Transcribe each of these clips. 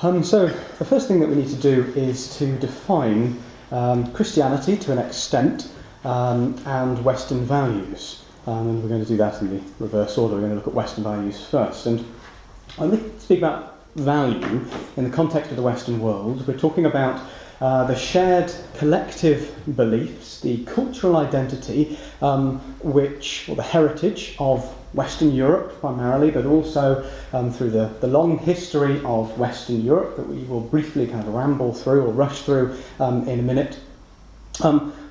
So the first thing that we need to do is to define Christianity to an extent and Western values. And we're going to do that in the reverse order. We're going to look at Western values first. And when we speak about value in the context of the Western world, we're talking about the shared collective beliefs, the cultural identity, or the heritage of Western Europe primarily, but also through the long history of Western Europe that we will briefly kind of ramble through or rush through in a minute.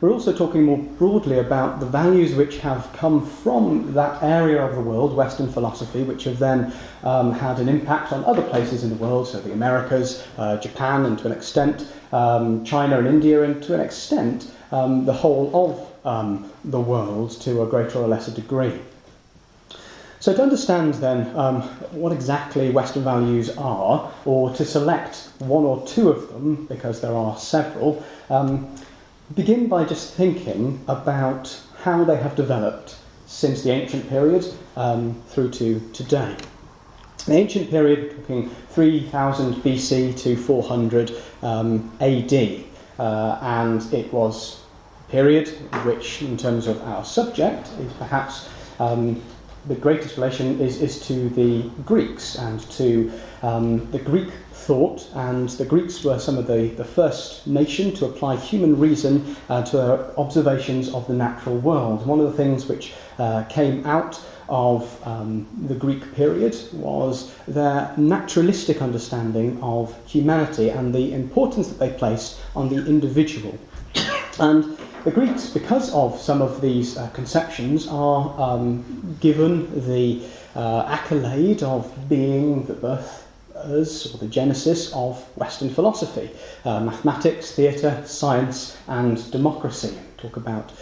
We're also talking more broadly about the values which have come from that area of the world, Western philosophy, which have then had an impact on other places in the world, so the Americas, Japan, and to an extent China and India, and to an extent the whole of the world to a greater or lesser degree. So to understand then what exactly Western values are, or to select one or two of them, because there are several, begin by just thinking about how they have developed since the ancient period through to today. The ancient period, talking 3000 BC to 400 AD, and it was a period which, in terms of our subject, is perhaps the greatest relation is to the Greeks and to the Greek thought, and the Greeks were some of the first nation to apply human reason to their observations of the natural world. One of the things which came out of the Greek period was their naturalistic understanding of humanity and the importance that they placed on the individual. And the Greeks, because of some of these conceptions, are given the accolade of being the birthers or the genesis of Western philosophy, mathematics, theatre, science, and democracy. Talk about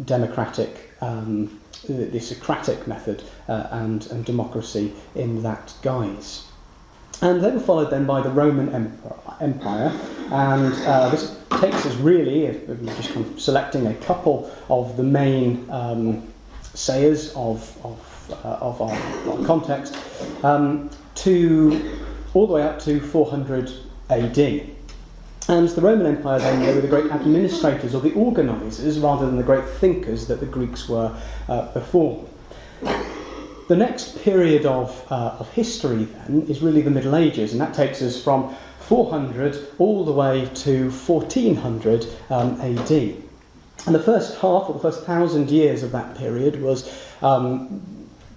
democratic, the Socratic method, and democracy in that guise. And they were followed then by the Roman Empire, and this takes us really, if we're just kind of selecting a couple of the main sayers of our context, to all the way up to 400 AD. And the Roman Empire then, they were the great administrators or the organisers rather than the great thinkers that the Greeks were before. The next period of history then is really the Middle Ages, and that takes us from 400 all the way to 1400 AD. And the first half, or the first 1,000 years of that period, was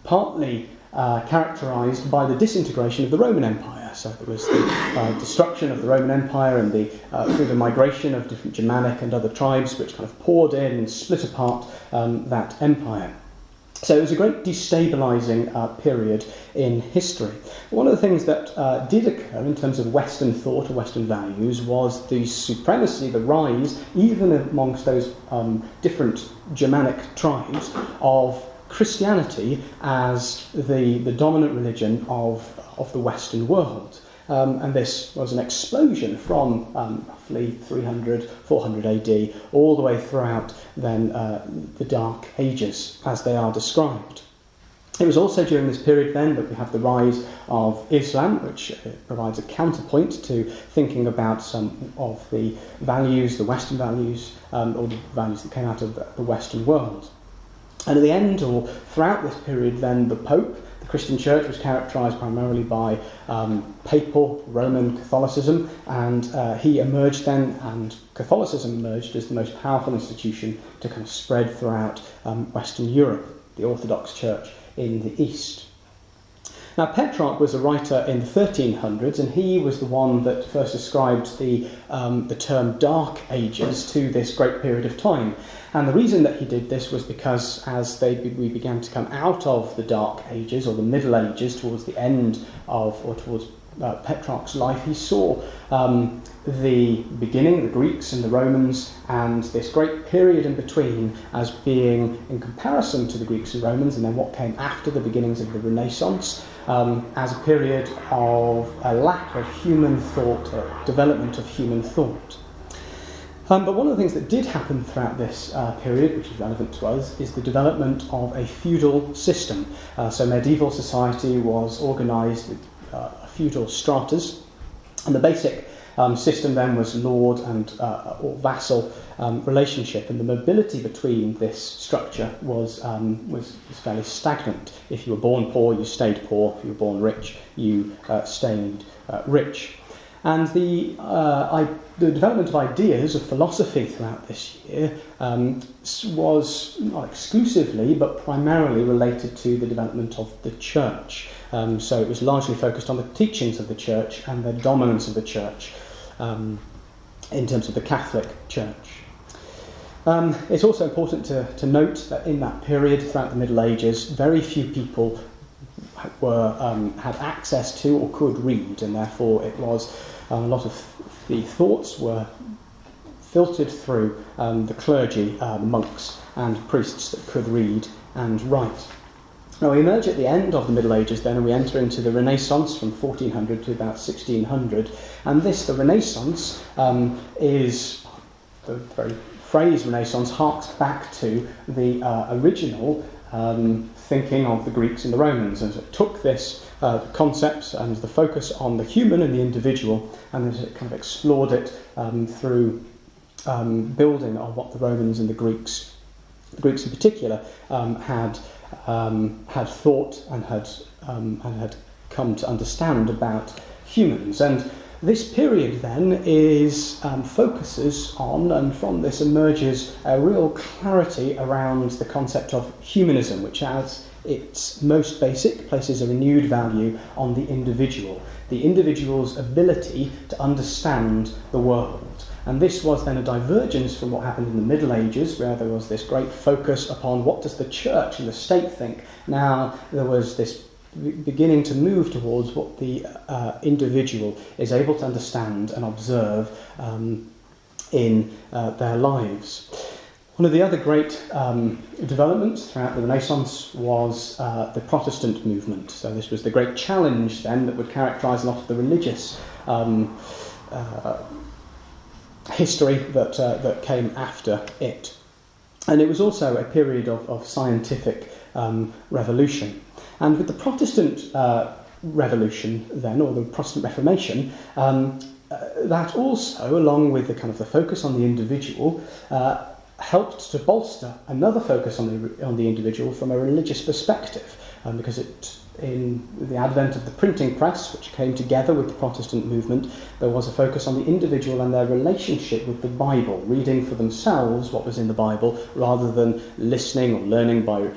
partly characterised by the disintegration of the Roman Empire. So there was the destruction of the Roman Empire and through the migration of different Germanic and other tribes which kind of poured in and split apart that empire. So it was a great destabilising period in history. One of the things that did occur in terms of Western thought or Western values was the supremacy, the rise, even amongst those different Germanic tribes, of Christianity as the dominant religion of the Western world. And this was an explosion from roughly 300, 400 AD, all the way throughout then the Dark Ages, as they are described. It was also during this period then that we have the rise of Islam, which provides a counterpoint to thinking about some of the values, the Western values, or the values that came out of the Western world. And at the end, or throughout this period then, the Pope, the Christian Church, was characterised primarily by papal Roman Catholicism, and he emerged then, and Catholicism emerged as the most powerful institution to kind of spread throughout Western Europe, the Orthodox Church in the East. Now, Petrarch was a writer in the 1300s, and he was the one that first ascribed the term Dark Ages to this great period of time. And the reason that he did this was because as we began to come out of the Dark Ages, or the Middle Ages, towards the end of, or towards Petrarch's life, he saw the beginning, the Greeks and the Romans, and this great period in between as being, in comparison to the Greeks and Romans, and then what came after the beginnings of the Renaissance, as a period of a lack of human thought, a development of human thought. But one of the things that did happen throughout this period, which is relevant to us, is the development of a feudal system. So medieval society was organised with feudal stratas, And the basic system then was lord and or vassal relationship, and the mobility between this structure was fairly stagnant. If you were born poor, you stayed poor. If you were born rich, you stayed rich. And the development of ideas of philosophy throughout this year was not exclusively, but primarily related to the development of the church. So it was largely focused on the teachings of the church and the dominance of the church in terms of the Catholic Church. It's also important to note that in that period, throughout the Middle Ages, very few people had access to or could read, and therefore it was a lot of the thoughts were filtered through the clergy, monks and priests that could read and write. Now we emerge at the end of the Middle Ages then, and we enter into the Renaissance from 1400 to about 1600, and the Renaissance, is the very phrase Renaissance harks back to the original thinking of the Greeks and the Romans, and it took this concepts and the focus on the human and the individual, and it kind of explored it through building on what the Romans and the Greeks in particular, had thought and had come to understand about humans. And this period then focuses on, and from this emerges a real clarity around the concept of humanism, which as its most basic places a renewed value on the individual's ability to understand the world. And this was then a divergence from what happened in the Middle Ages, where there was this great focus upon what does the church and the state think. Now there was this beginning to move towards what the individual is able to understand and observe in their lives. One of the other great developments throughout the Renaissance was the Protestant movement. So this was the great challenge then that would characterise a lot of the religious history that came after it. And it was also a period of scientific revolution. And with the Protestant Revolution then, or the Protestant Reformation, that also, along with the kind of the focus on the individual, helped to bolster another focus on the individual from a religious perspective, because in the advent of the printing press, which came together with the Protestant movement, there was a focus on the individual and their relationship with the Bible, reading for themselves what was in the Bible, rather than listening or learning by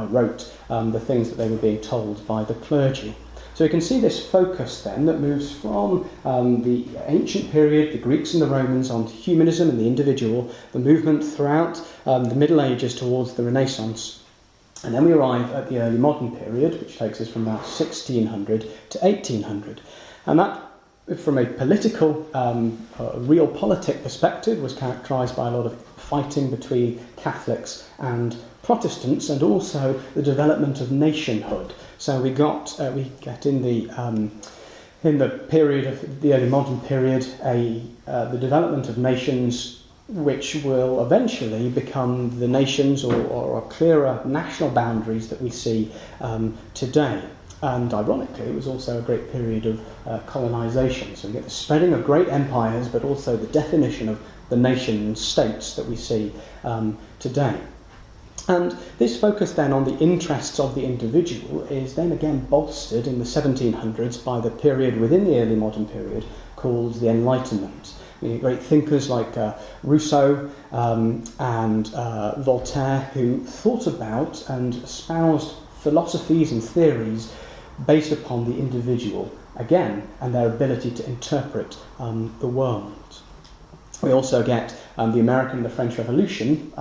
rote the things that they were being told by the clergy. So you can see this focus then that moves from the ancient period, the Greeks and the Romans, on humanism and the individual, the movement throughout the Middle Ages towards the Renaissance. And then we arrive at the early modern period, which takes us from about 1600 to 1800. And that, from a political, realpolitik perspective, was characterised by a lot of fighting between Catholics and Protestants, and also the development of nationhood. So we get in the period of the early modern period the development of nations, which will eventually become the nations or clearer national boundaries that we see today. And ironically, it was also a great period of colonisation. So we get the spreading of great empires, but also the definition of the nation states that we see today. And this focus then on the interests of the individual is then again bolstered in the 1700s by the period within the early modern period called the Enlightenment. Great thinkers like Rousseau and Voltaire, who thought about and espoused philosophies and theories based upon the individual, again, and their ability to interpret the world. We also get the American and the French Revolution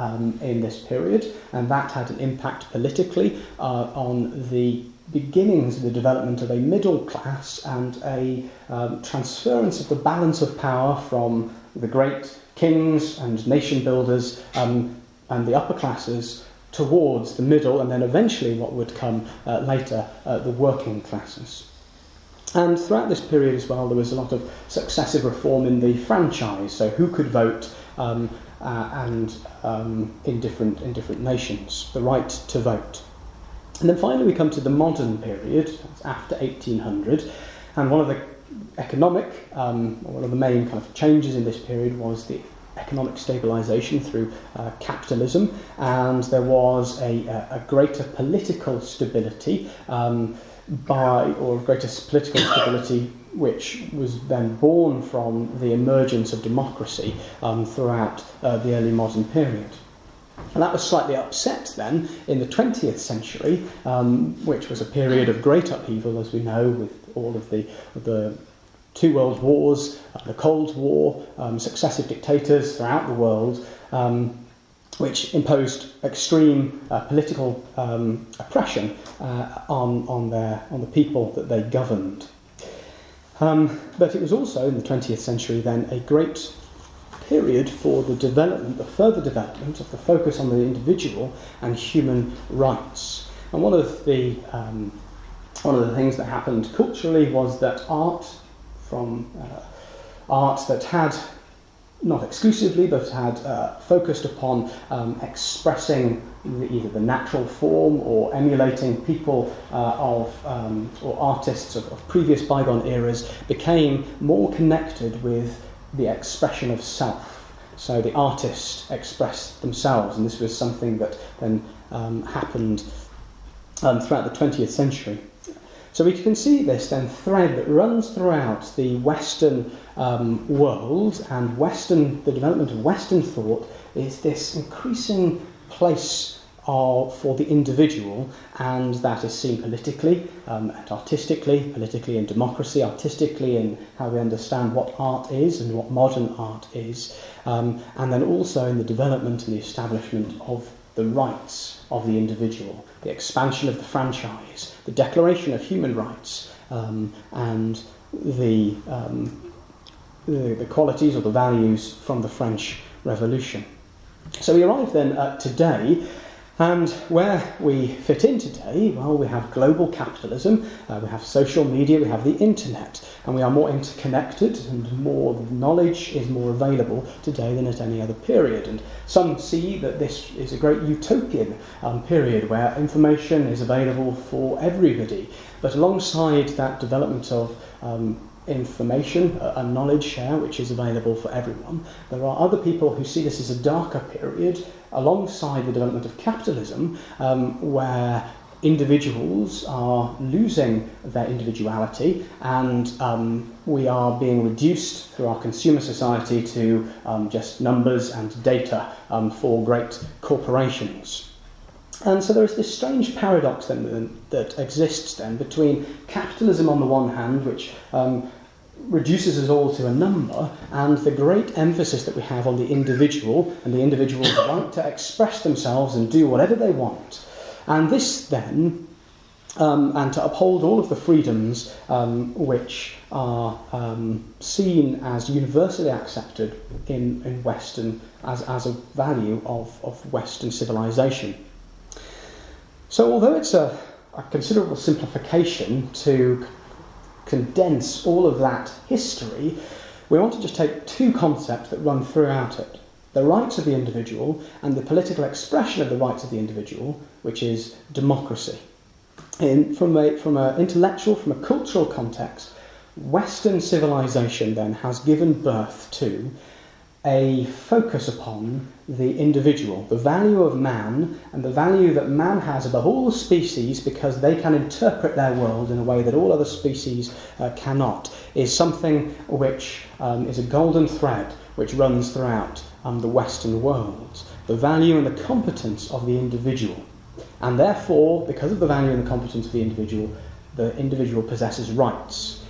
in this period, and that had an impact politically on the beginnings of the development of a middle class and a transference of the balance of power from the great kings and nation builders and the upper classes towards the middle, and then eventually what would come later, the working classes. And throughout this period as well, there was a lot of successive reform in the franchise, so who could vote and in different nations, the right to vote. And then finally we come to the modern period, after 1800, and one of the one of the main kind of changes in this period was the economic stabilisation through capitalism, and there was a greater political stability greater political stability which was then born from the emergence of democracy throughout the early modern period. And that was slightly upset then in the 20th century, which was a period of great upheaval, as we know, with all of the two world wars, the Cold War, successive dictators throughout the world, which imposed extreme political oppression on the people that they governed. But it was also in the 20th century then a great period for the further development of the focus on the individual and human rights. And one of the things that happened culturally was that art that had, not exclusively, but had focused upon expressing either the natural form or emulating people or artists of previous bygone eras, became more connected with the expression of self. So the artist expressed themselves, and this was something that then happened throughout the 20th century. So we can see this then thread that runs throughout the Western world, and the development of Western thought is this increasing place for the individual, and that is seen politically and artistically, politically in democracy, artistically in how we understand what art is and what modern art is, and then also in the development and the establishment of the rights of the individual, the expansion of the franchise, the Declaration of Human Rights, and the qualities or the values from the French Revolution. So we arrive then at today, and where we fit in today, well, we have global capitalism, we have social media, we have the internet, and we are more interconnected, and more knowledge is more available today than at any other period. And some see that this is a great utopian period where information is available for everybody. But alongside that development of information and knowledge share, which is available for everyone, there are other people who see this as a darker period alongside the development of capitalism, where individuals are losing their individuality, and we are being reduced through our consumer society to just numbers and data for great corporations. And so there is this strange paradox then that exists then between capitalism on the one hand, which reduces us all to a number, and the great emphasis that we have on the individual and the individual's right to express themselves and do whatever they want. And this then, and to uphold all of the freedoms which are seen as universally accepted in Western, as a value of Western civilization. So although it's a considerable simplification to condense all of that history, we want to just take two concepts that run throughout it: the rights of the individual and the political expression of the rights of the individual, which is democracy. From an intellectual, from a cultural context, Western civilization then has given birth to a focus upon the individual, the value of man, and the value that man has above all species, because they can interpret their world in a way that all other species cannot, is something which is a golden thread which runs throughout the Western world. The value and the competence of the individual. And therefore, because of the value and the competence of the individual possesses rights.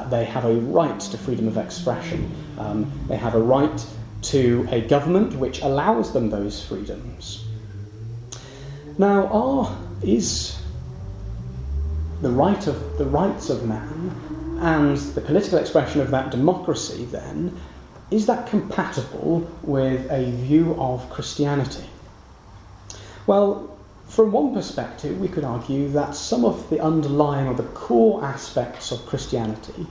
They have a right to freedom of expression. They have a right to a government which allows them those freedoms. Now, is the rights of man and the political expression of that democracy then, is that compatible with a view of Christianity? Well, from one perspective, we could argue that some of the underlying or the core aspects of Christianity,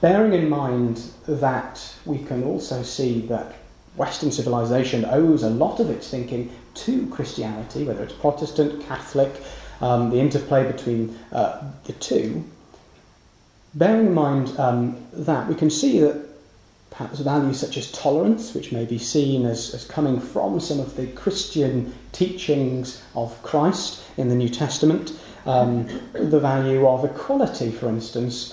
bearing in mind that we can also see that Western civilization owes a lot of its thinking to Christianity, whether it's Protestant, Catholic, the interplay between the two, bearing in mind that, we can see that perhaps values such as tolerance, which may be seen as coming from some of the Christian teachings of Christ in the New Testament, the value of equality, for instance,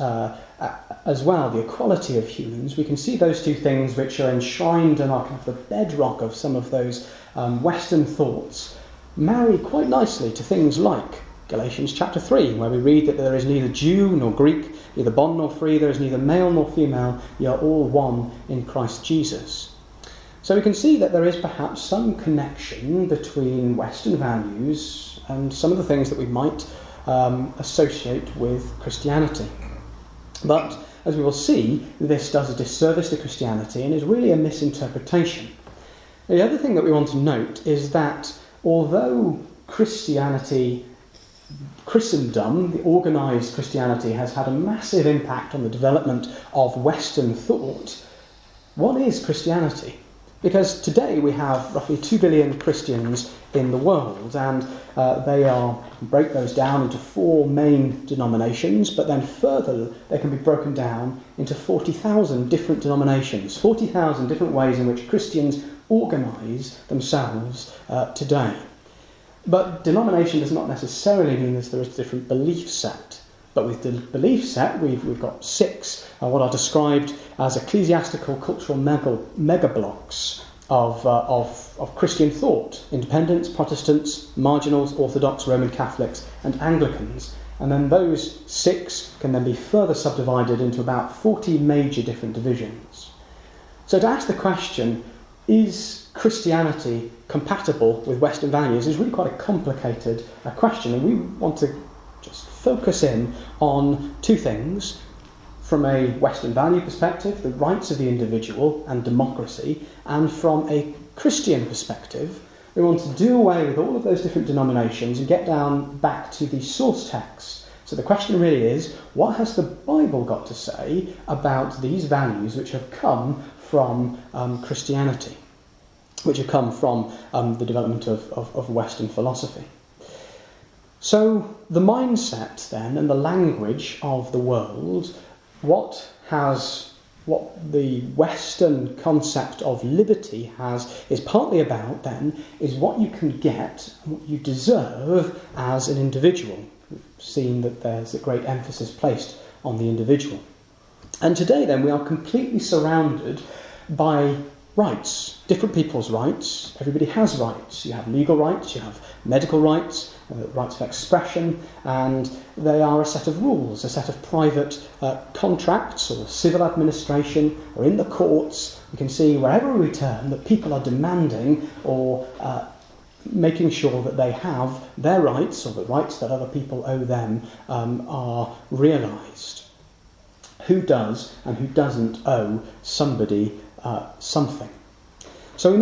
as well, the equality of humans. We can see those two things which are enshrined and are kind of the bedrock of some of those Western thoughts, marry quite nicely to things like Galatians chapter 3, where we read that there is neither Jew nor Greek, neither bond nor free, there is neither male nor female, ye are all one in Christ Jesus. So we can see that there is perhaps some connection between Western values and some of the things that we might associate with Christianity. But, as we will see, this does a disservice to Christianity and is really a misinterpretation. The other thing that we want to note is that although Christendom, the organised Christianity, has had a massive impact on the development of Western thought, what is Christianity? Because today we have roughly 2 billion Christians in the world, and break those down into 4 main denominations, but then further they can be broken down into 40,000 different denominations, 40,000 different ways in which Christians organise themselves today. But denomination does not necessarily mean that there is a different belief set. But with the belief set, we've got 6 what are described as ecclesiastical cultural mega-blocks of Christian thought: Independents, Protestants, Marginals, Orthodox, Roman Catholics and Anglicans. And then those 6 can then be further subdivided into about 40 major different divisions. So to ask the question, is Christianity compatible with Western values, is really quite a complicated question, and we want to just focus in on 2 things. From a Western value perspective, the rights of the individual and democracy, and from a Christian perspective, we want to do away with all of those different denominations and get down back to the source text. So the question really is, what has the Bible got to say about these values which have come from Christianity, which have come from the development of Western philosophy? So the mindset then and the language of the world, what the Western concept of liberty is partly about then is what you can get and what you deserve as an individual. We've seen that there's a great emphasis placed on the individual. And today then we are completely surrounded by rights, different people's rights. Everybody has rights. You have legal rights, you have medical rights, rights of expression, and they are a set of rules, a set of private contracts or civil administration or in the courts. We can see wherever we turn that people are demanding or making sure that they have their rights, or the rights that other people owe them, are realised. Who does and who doesn't owe somebody something? So we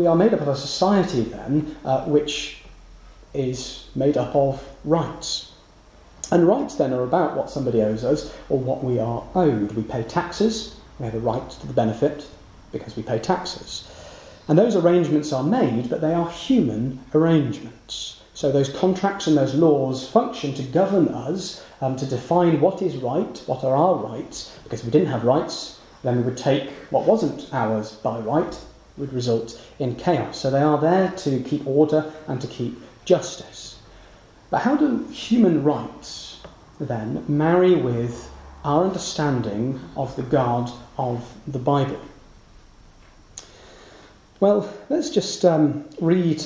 are made up of a society then which is made up of rights. And rights then are about what somebody owes us or what we are owed. We pay taxes. We have a right to the benefit because we pay taxes. And those arrangements are made, but they are human arrangements. So those contracts and those laws function to govern us, to define what is right, what are our rights, because if we didn't have rights, then we would take what wasn't ours by right, would result in chaos. So they are there to keep order and to keep justice. But how do human rights then marry with our understanding of the God of the Bible? Well, let's just read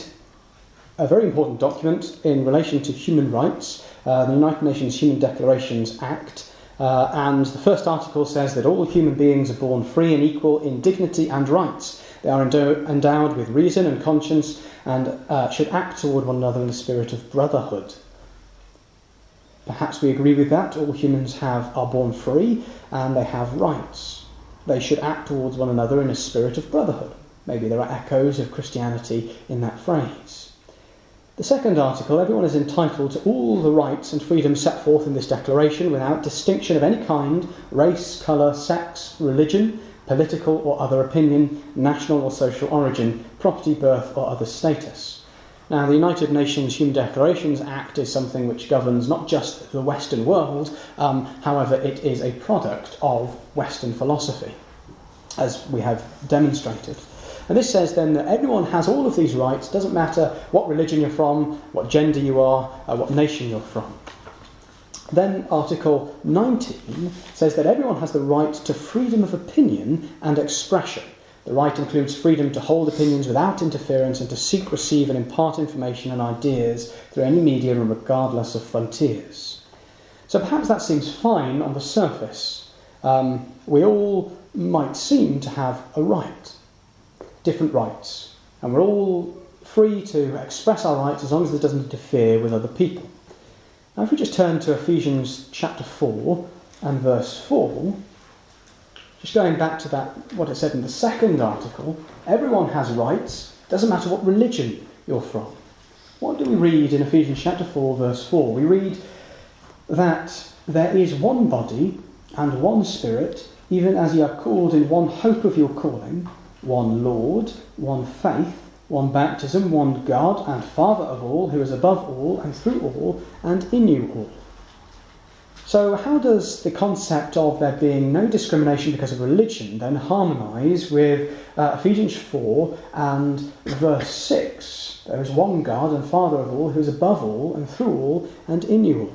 a very important document in relation to human rights, the United Nations Human Declarations Act. And the first article says that all human beings are born free and equal in dignity and rights. They are endowed with reason and conscience and should act toward one another in the spirit of brotherhood. Perhaps we agree with that. All humans are born free and they have rights. They should act towards one another in a spirit of brotherhood. Maybe there are echoes of Christianity in that phrase. The second article, everyone is entitled to all the rights and freedoms set forth in this declaration without distinction of any kind, race, colour, sex, religion, political or other opinion, national or social origin, property, birth or other status. Now, the United Nations Human Declarations Act is something which governs not just the Western world, however, it is a product of Western philosophy, as we have demonstrated. And this says then that everyone has all of these rights, doesn't matter what religion you're from, what gender you are, what nation you're from. Then Article 19 says that everyone has the right to freedom of opinion and expression. The right includes freedom to hold opinions without interference and to seek, receive and impart information and ideas through any medium and regardless of frontiers. So perhaps that seems fine on the surface. We all might seem to have a right, different rights, and we're all free to express our rights as long as it doesn't interfere with other people. Now if we just turn to Ephesians chapter 4 and verse 4, just going back to that, what it said in the second article, everyone has rights, doesn't matter what religion you're from. What do we read in Ephesians chapter 4 verse 4? We read that there is one body and one Spirit, even as ye are called in one hope of your calling, one Lord, one faith, one baptism, one God and Father of all, who is above all and through all and in you all. So how does the concept of there being no discrimination because of religion then harmonise with Ephesians 4 and verse 6? There is one God and Father of all, who is above all and through all and in you all.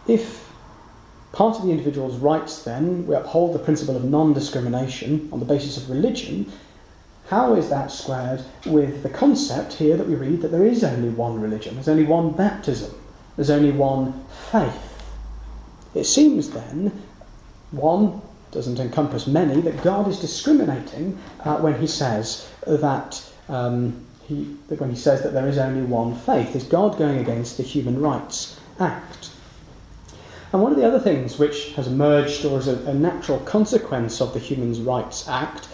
If part of the individual's rights then, we uphold the principle of non-discrimination on the basis of religion, how is that squared with the concept here that we read that there is only one religion, there's only one baptism, there's only one faith? It seems then, one doesn't encompass many, that God is discriminating when he says that when he says that there is only one faith. Is God going against the Human Rights Act? And one of the other things which has emerged, or is a natural consequence of the Human Rights Act,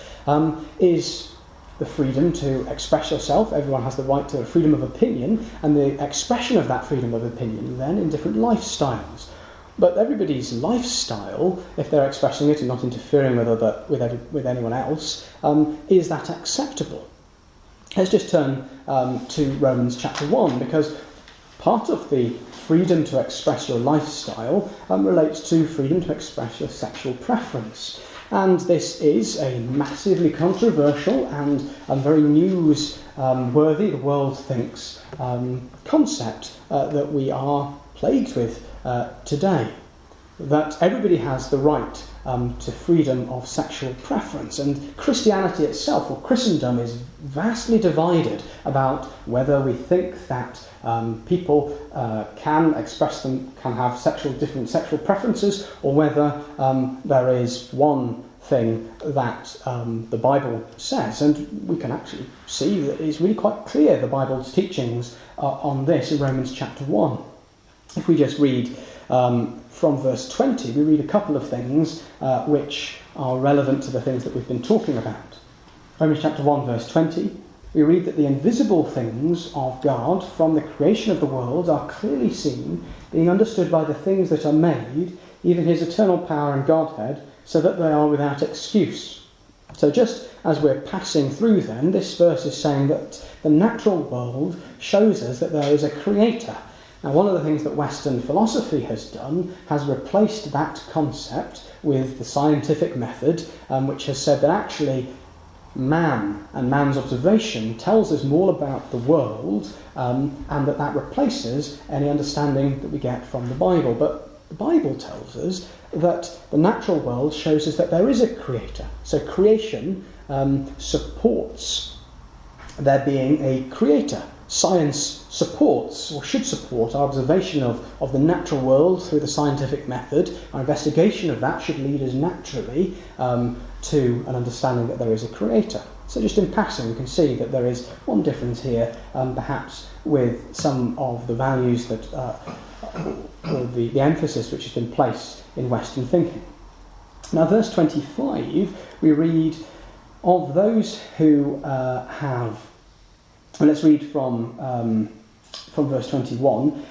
is the freedom to express yourself. Everyone has the right to freedom of opinion, and the expression of that freedom of opinion then in different lifestyles. But everybody's lifestyle, if they're expressing it and not interfering with anyone else, is that acceptable? Let's just turn to Romans chapter 1, because part of the freedom to express your lifestyle relates to freedom to express your sexual preference. And this is a massively controversial and very news-worthy, the world thinks, concept that we are plagued with today. That everybody has the right to freedom of sexual preference. And Christianity itself, or Christendom, is vastly divided about whether we think that people can have different sexual preferences, or whether there is one thing that the Bible says. And we can actually see that it's really quite clear, the Bible's teachings on this in Romans chapter 1. If we just read from verse 20, we read a couple of things which are relevant to the things that we've been talking about. Romans chapter 1 verse 20, we read that the invisible things of God from the creation of the world are clearly seen, being understood by the things that are made, even his eternal power and Godhead, so that they are without excuse. So just as we're passing through then, this verse is saying that the natural world shows us that there is a creator. Now, one of the things that Western philosophy has done has replaced that concept with the scientific method, which has said that actually man and man's observation tells us more about the world, and that replaces any understanding that we get from the Bible. But the Bible tells us that the natural world shows us that there is a creator. So creation supports there being a creator. Science supports, or should support, our observation of the natural world through the scientific method. Our investigation of that should lead us naturally to an understanding that there is a creator. So just in passing, we can see that there is one difference here, perhaps with some of the values that, or the emphasis which has been placed in Western thinking. Now, verse 25, we read of those who have. And let's read from verse 21.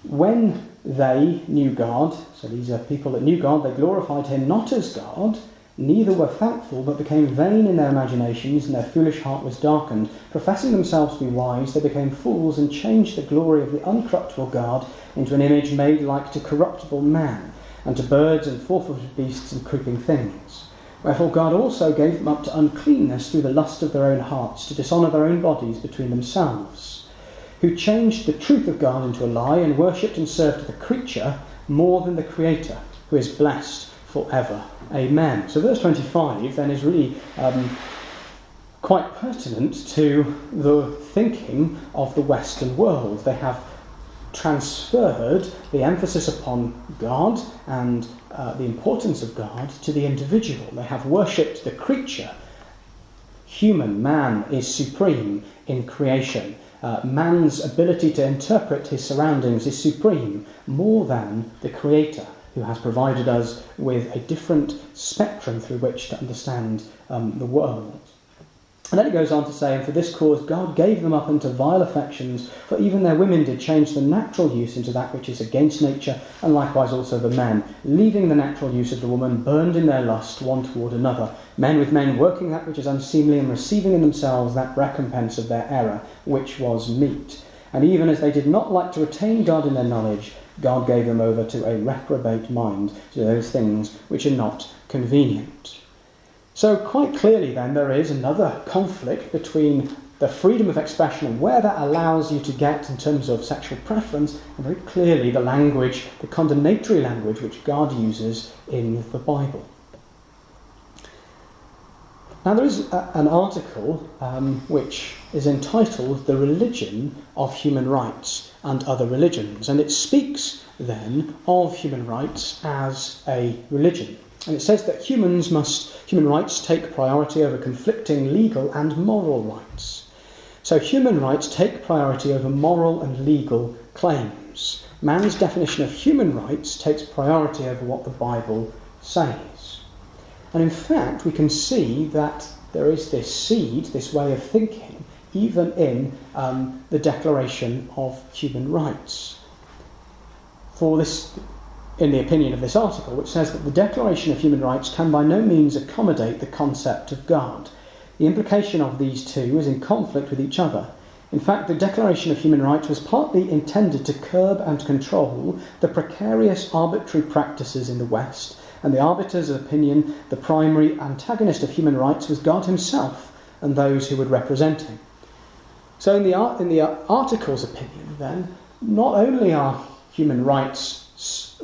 When they knew God, so these are people that knew God, they glorified him not as God, Neither were thankful, but became vain in their imaginations, and their foolish heart was darkened. Professing themselves to be wise, they became fools, and changed the glory of the uncorruptible God into an image made like to corruptible man, and to birds and four-footed beasts and creeping things. Wherefore God also gave them up to uncleanness through the lust of their own hearts, to dishonour their own bodies between themselves, who changed the truth of God into a lie, and worshipped and served the creature more than the Creator, who is blessed forever. Amen. So verse 25 then is really quite pertinent to the thinking of the Western world. They have transferred the emphasis upon God and the importance of God to the individual. They have worshipped the creature. Man is supreme in creation. Man's ability to interpret his surroundings is supreme, more than the Creator, who has provided us with a different spectrum through which to understand the world. And then it goes on to say, and for this cause God gave them up unto vile affections, for even their women did change the natural use into that which is against nature, and likewise also the men, leaving the natural use of the woman, burned in their lust one toward another, men with men working that which is unseemly, and receiving in themselves that recompense of their error, which was meat. And even as they did not like to retain God in their knowledge, God gave them over to a reprobate mind, to those things which are not convenient. So quite clearly then there is another conflict between the freedom of expression and where that allows you to get in terms of sexual preference, and very clearly the language, the condemnatory language which God uses in the Bible. Now there is an article which is entitled The Religion of Human Rights and Other Religions, and it speaks then of human rights as a religion. And it says that human rights take priority over conflicting legal and moral rights. So human rights take priority over moral and legal claims. Man's definition of human rights takes priority over what the Bible says. And in fact, we can see that there is this seed, this way of thinking, even in the Declaration of Human Rights. For this, in the opinion of this article, which says that the Declaration of Human Rights can by no means accommodate the concept of God. The implication of these two is in conflict with each other. In fact, the Declaration of Human Rights was partly intended to curb and control the precarious arbitrary practices in the West, and the arbiter's opinion, the primary antagonist of human rights, was God himself and those who would represent him. So in the article's opinion, then, not only are human rights,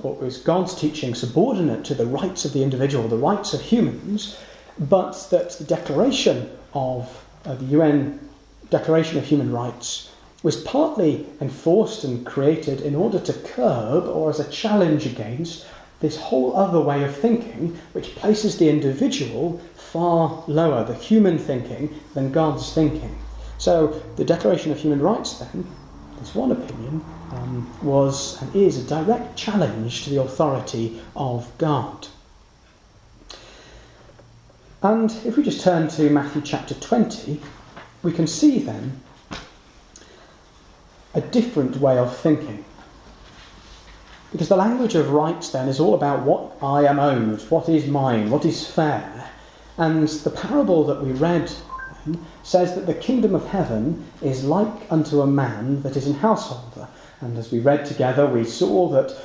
or is God's teaching, subordinate to the rights of the individual, the rights of humans, but that the declaration of the UN Declaration of Human Rights was partly enforced and created in order to curb, or as a challenge against, this whole other way of thinking, which places the individual far lower, the human thinking, than God's thinking. So the Declaration of Human Rights, then, this one opinion, was and is a direct challenge to the authority of God. And if we just turn to Matthew chapter 20, we can see then a different way of thinking. Because the language of rights then is all about what I am owed, what is mine, what is fair. And the parable that we read then says that the kingdom of heaven is like unto a man that is an householder. And as we read together, we saw that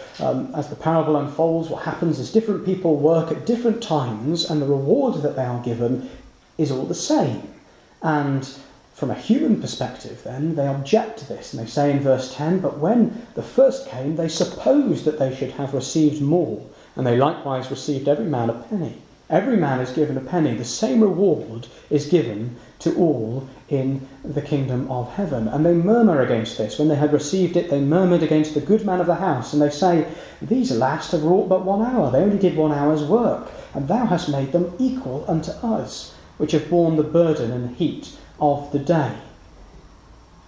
as the parable unfolds, what happens is different people work at different times, and the reward that they are given is all the same. And from a human perspective, then, they object to this, and they say in verse 10, but when the first came, they supposed that they should have received more, and they likewise received every man a penny. Every man is given a penny. The same reward is given to all in the kingdom of heaven. And they murmur against this. When they had received it, they murmured against the good man of the house, and they say, these last have wrought but 1 hour. They only did 1 hour's work, and thou hast made them equal unto us, which have borne the burden and heat of the day.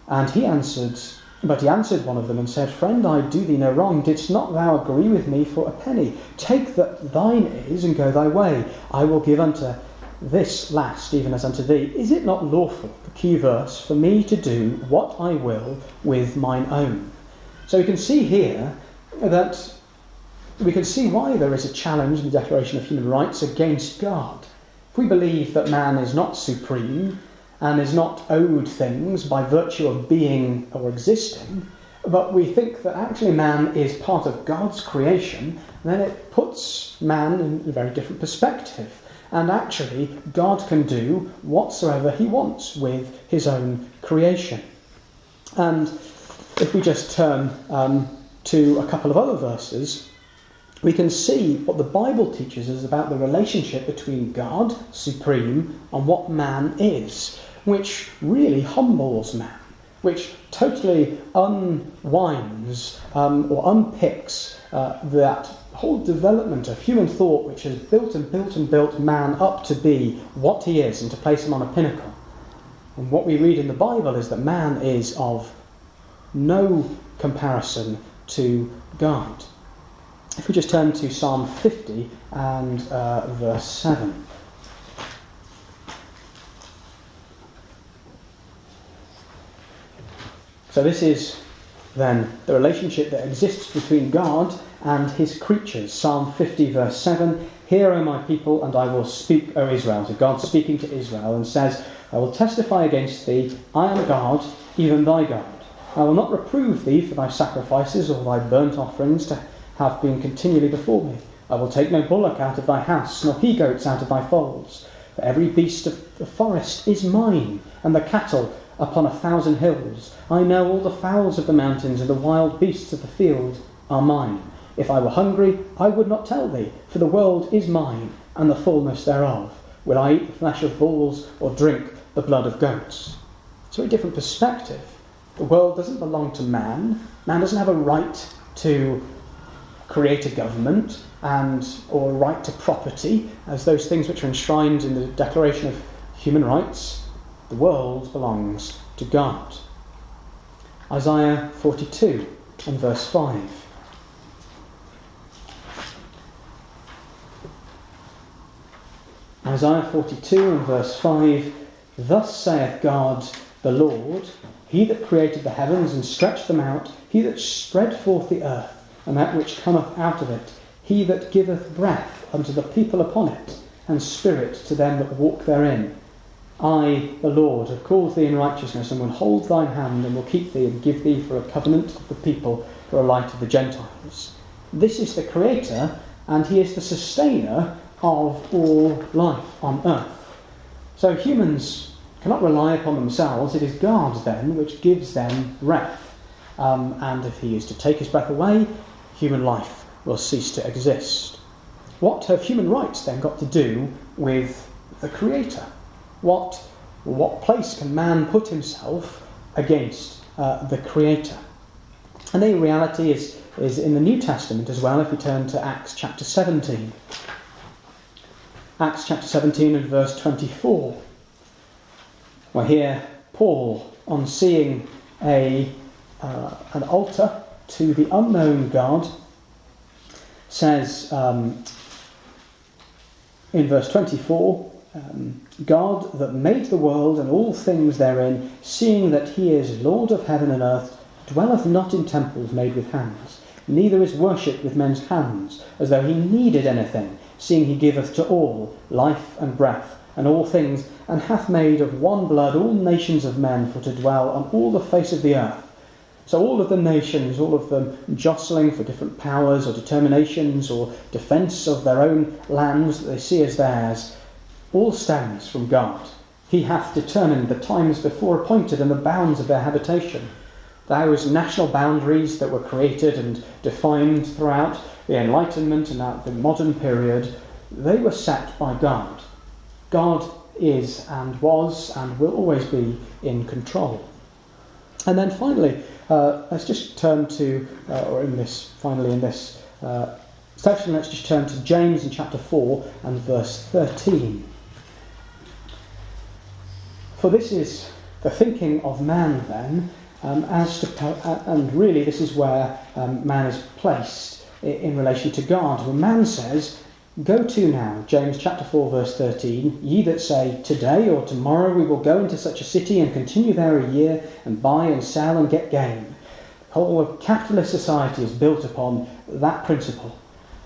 And he answered one of them and said, Friend, I do thee no wrong. Didst not thou agree with me for a penny? Take that thine is, and go thy way. I will give unto this last, even as unto thee. Is it not lawful, the key verse, for me to do what I will with mine own? So we can see here that we can see why there is a challenge in the Declaration of Human Rights against God. If we believe that man is not supreme and is not owed things by virtue of being or existing, but we think that actually man is part of God's creation, then it puts man in a very different perspective. And actually, God can do whatsoever he wants with his own creation. And if we just turn to a couple of other verses, we can see what the Bible teaches us about the relationship between God, supreme, and what man is, which really humbles man, which totally unwinds or unpicks that whole development of human thought which has built and built and built man up to be what he is and to place him on a pinnacle. And what we read in the Bible is that man is of no comparison to God. If we just turn to Psalm 50 and verse 7. So this is then the relationship that exists between God and his creatures. Psalm 50 verse 7, "Hear, O my people, and I will speak, O Israel." So God's speaking to Israel and says, "I will testify against thee, I am God, even thy God. I will not reprove thee for thy sacrifices or thy burnt offerings to have been continually before me. I will take no bullock out of thy house, nor he-goats out of thy folds. For every beast of the forest is mine, and the cattle upon 1,000 hills. I know all the fowls of the mountains, and the wild beasts of the field are mine. If I were hungry, I would not tell thee, for the world is mine, and the fullness thereof. Will I eat the flesh of bulls, or drink the blood of goats?" It's a very different perspective. The world doesn't belong to man. Man doesn't have a right to create a government or a right to property, as those things which are enshrined in the Declaration of Human Rights. The world belongs to God. Isaiah 42 and verse 5. Isaiah 42 and verse 5, "Thus saith God the Lord, he that created the heavens and stretched them out, he that spread forth the earth, and that which cometh out of it, he that giveth breath unto the people upon it, and spirit to them that walk therein. I, the Lord, have called thee in righteousness, and will hold thine hand, and will keep thee, and give thee for a covenant of the people, for a light of the Gentiles." This is the Creator, and he is the sustainer of all life on earth. So humans cannot rely upon themselves. It is God, then, which gives them breath. And if he is to take his breath away, human life will cease to exist. What have human rights then got to do with the Creator? What place can man put himself against the Creator? And the reality is in the New Testament as well, if we turn to Acts chapter 17. Acts chapter 17 and verse 24. Well, here Paul, on seeing an altar to the unknown God, says in verse 24, "God that made the world and all things therein, seeing that he is Lord of heaven and earth, dwelleth not in temples made with hands, neither is worshipped with men's hands, as though he needed anything, seeing he giveth to all life and breath and all things, and hath made of one blood all nations of men for to dwell on all the face of the earth." So all of the nations, all of them jostling for different powers or determinations or defence of their own lands that they see as theirs, all stems from God. He hath determined the times before appointed and the bounds of their habitation. Those national boundaries that were created and defined throughout the Enlightenment and the modern period, they were set by God. God is and was and will always be in control. And then finally, let's just turn to, in this section, let's just turn to James in chapter 4 and verse 13. "For this is the thinking of man then, and really this is where man is placed in relation to God. When man says, go to now, James chapter 4 verse 13, ye that say, today or tomorrow we will go into such a city and continue there a year and buy and sell and get gain. The whole of capitalist society is built upon that principle.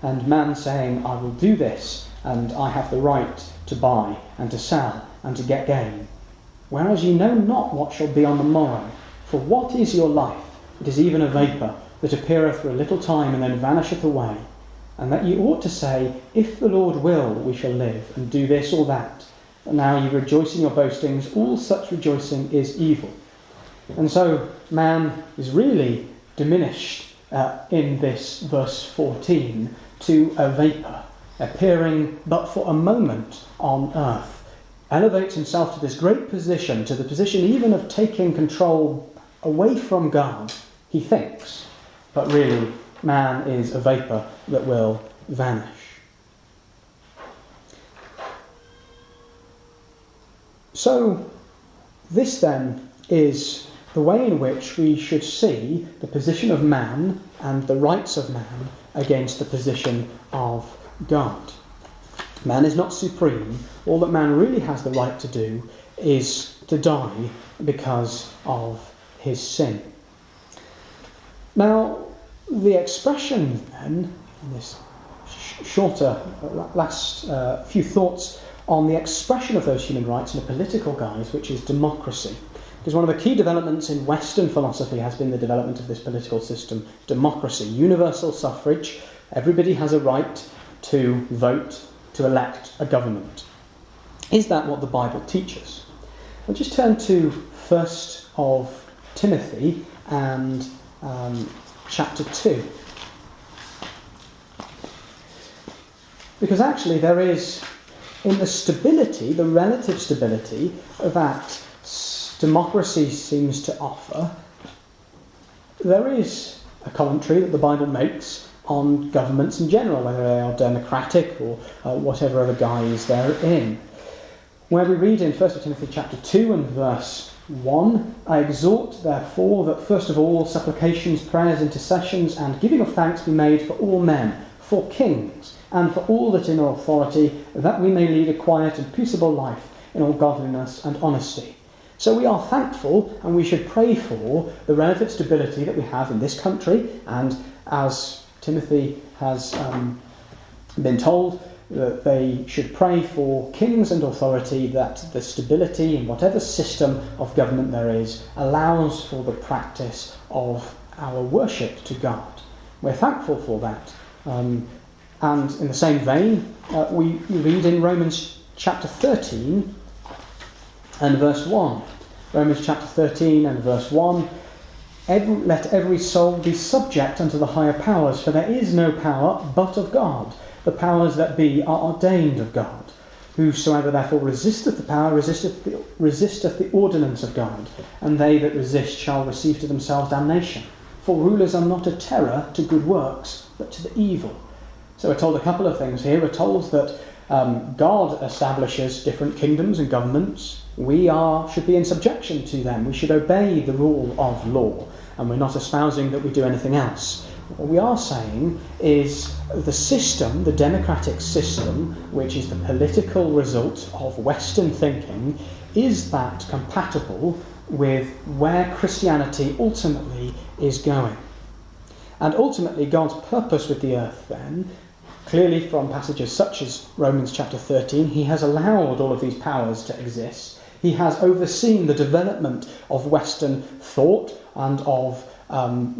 and man saying, I will do this, and I have the right to buy and to sell and to get gain. Whereas you know not what shall be on the morrow. For what is your life? It is even a vapour, that appeareth for a little time, and then vanisheth away. And that ye ought to say, If the Lord will, we shall live, and do this or that. And now ye rejoice in your boastings, all such rejoicing is evil. And so man is really diminished in this verse 14 to a vapour, appearing but for a moment on earth, elevates himself to this great position, to the position even of taking control away from God, he thinks, but really man is a vapour that will vanish. So this then is the way in which we should see the position of man and the rights of man against the position of God. Man is not supreme. All that man really has the right to do is to die because of his sin. Now, the expression then, in this shorter last few thoughts on the expression of those human rights in a political guise, which is democracy. Because one of the key developments in Western philosophy has been the development of this political system, democracy, universal suffrage. Everybody has a right to vote, to elect a government. Is that what the Bible teaches? We'll just turn to 1 of Timothy and chapter 2. Because actually there is, in the stability, the relative stability that democracy seems to offer, there is a commentary that the Bible makes on governments in general, whether they are democratic or whatever other guise they're in. Where we read in 1 Timothy chapter 2 and verse 1, I exhort therefore that first of all supplications, prayers, intercessions and giving of thanks be made for all men, for kings, and for all that in authority, that we may lead a quiet and peaceable life in all godliness and honesty. So we are thankful, and we should pray for the relative stability that we have in this country, and as Timothy has been told, that they should pray for kings and authority, that the stability in whatever system of government there is allows for the practice of our worship to God. We're thankful for that. And in the same vein, we read in Romans chapter 13 and verse 1. Romans chapter 13 and verse 1. Let every soul be subject unto the higher powers, for there is no power but of God. The powers that be are ordained of God. Whosoever therefore resisteth the power resisteth the ordinance of God, and they that resist shall receive to themselves damnation. For rulers are not a terror to good works, but to the evil. So we're told a couple of things here. We're told that God establishes different kingdoms and governments. We should be in subjection to them. We should obey the rule of law, and we're not espousing that we do anything else. What we are saying is the system, the democratic system, which is the political result of Western thinking, is that compatible with where Christianity ultimately is going? And ultimately God's purpose with the earth then, clearly from passages such as Romans chapter 13, he has allowed all of these powers to exist. He has overseen the development of Western thought and of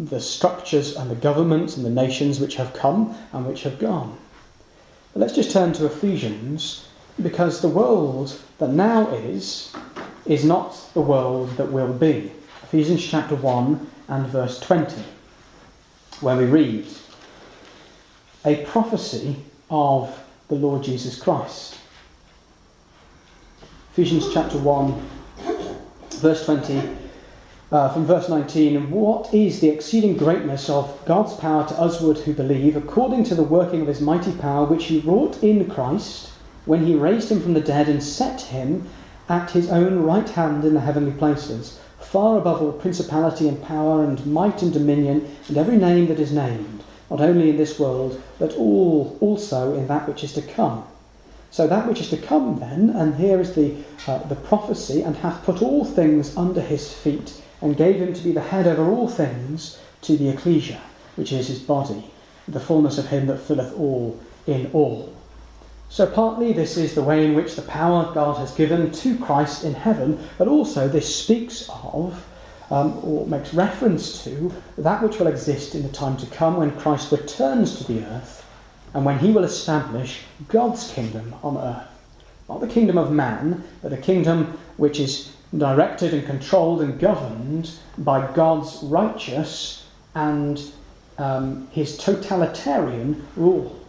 the structures and the governments and the nations which have come and which have gone. But let's just turn to Ephesians, because the world that now is not the world that will be. Ephesians chapter 1 and verse 20, where we read a prophecy of the Lord Jesus Christ. Ephesians chapter 1, verse 20, from verse 19, what is the exceeding greatness of God's power to usward who believe, according to the working of his mighty power, which he wrought in Christ, when he raised him from the dead and set him at his own right hand in the heavenly places, far above all principality and power and might and dominion, and every name that is named, not only in this world, but also in that which is to come. So that which is to come then, and here is the prophecy, and hath put all things under his feet, and gave him to be the head over all things to the ecclesia, which is his body, the fullness of him that filleth all in all. So partly this is the way in which the power God has given to Christ in heaven, but also this speaks of, or makes reference to, that which will exist in the time to come when Christ returns to the earth and when he will establish God's kingdom on earth. Not the kingdom of man, but a kingdom which is directed and controlled and governed by God's righteous and his totalitarian rule.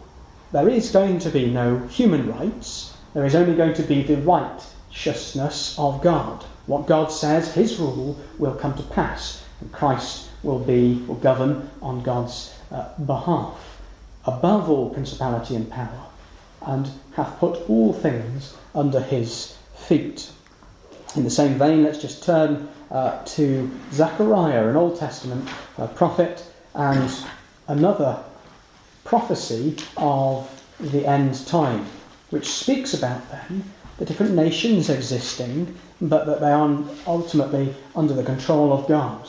There is going to be no human rights. There is only going to be the righteousness of God. What God says, his rule, will come to pass, and Christ will govern on God's behalf, above all principality and power, and hath put all things under his feet. In the same vein, let's just turn to Zechariah, an Old Testament prophet, and another prophecy of the end time, which speaks about then the different nations existing, but that they are ultimately under the control of God.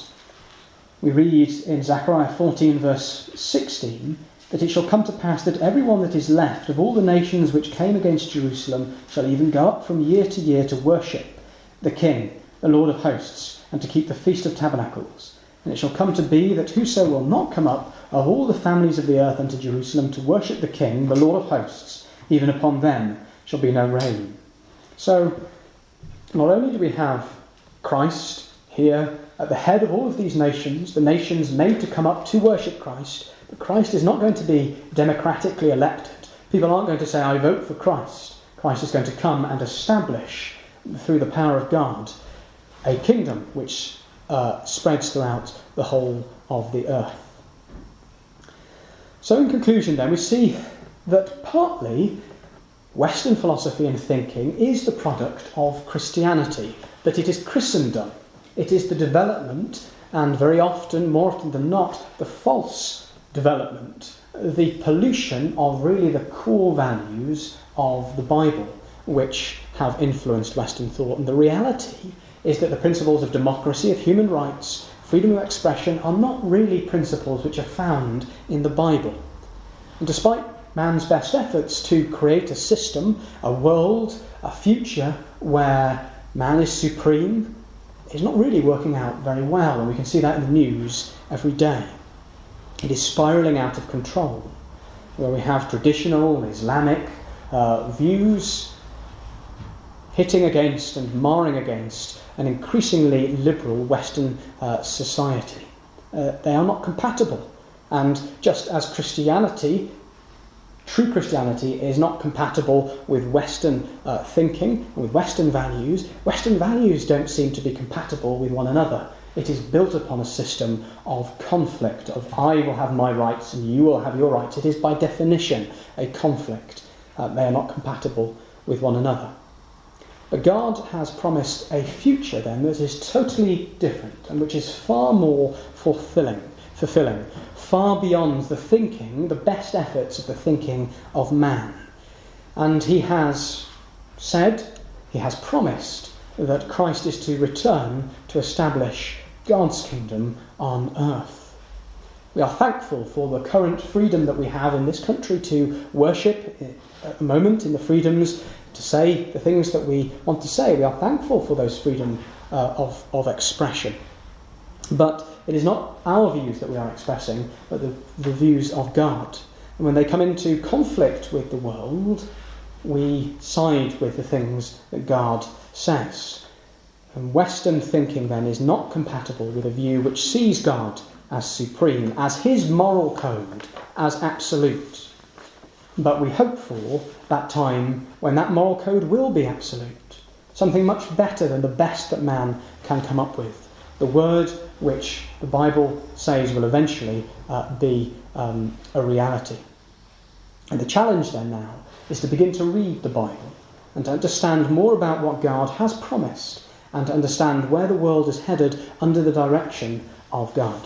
We read in Zechariah 14 verse 16 that it shall come to pass that everyone that is left of all the nations which came against Jerusalem shall even go up from year to year to worship the King, the Lord of hosts, and to keep the Feast of Tabernacles. And it shall come to be that whoso will not come up of all the families of the earth unto Jerusalem to worship the King, the Lord of hosts, even upon them shall be no rain. So, not only do we have Christ here at the head of all of these nations, the nations made to come up to worship Christ, but Christ is not going to be democratically elected. People aren't going to say, I vote for Christ. Christ is going to come and establish, through the power of God, a kingdom which spreads throughout the whole of the earth. So in conclusion then, we see that partly Western philosophy and thinking is the product of Christianity, that it is Christendom. It is the development, and very often, more often than not, the false development, the pollution of really the core values of the Bible, which have influenced Western thought. And the reality is that the principles of democracy, of human rights, freedom of expression are not really principles which are found in the Bible. And despite man's best efforts to create a system, a world, a future where man is supreme, it's not really working out very well, and we can see that in the news every day. It is spiralling out of control, where we have traditional Islamic views hitting against and marring against an increasingly liberal Western society. They are not compatible. And just as Christianity, true Christianity, is not compatible with Western thinking and with Western values don't seem to be compatible with one another. It is built upon a system of conflict, of I will have my rights and you will have your rights. It is by definition a conflict. They are not compatible with one another. But God has promised a future then that is totally different and which is far more fulfilling, far beyond the thinking, the best efforts of the thinking of man. And he has said, he has promised that Christ is to return to establish God's kingdom on earth. We are thankful for the current freedom that we have in this country to worship at the moment, in the freedoms to say the things that we want to say. We are thankful for those freedom of expression. But it is not our views that we are expressing, but the views of God. And when they come into conflict with the world, we side with the things that God says. And Western thinking then is not compatible with a view which sees God as supreme, as his moral code, as absolute. But we hope for that time when that moral code will be absolute, something much better than the best that man can come up with. The word which the Bible says will eventually be a reality. And the challenge then now is to begin to read the Bible and to understand more about what God has promised and to understand where the world is headed under the direction of God.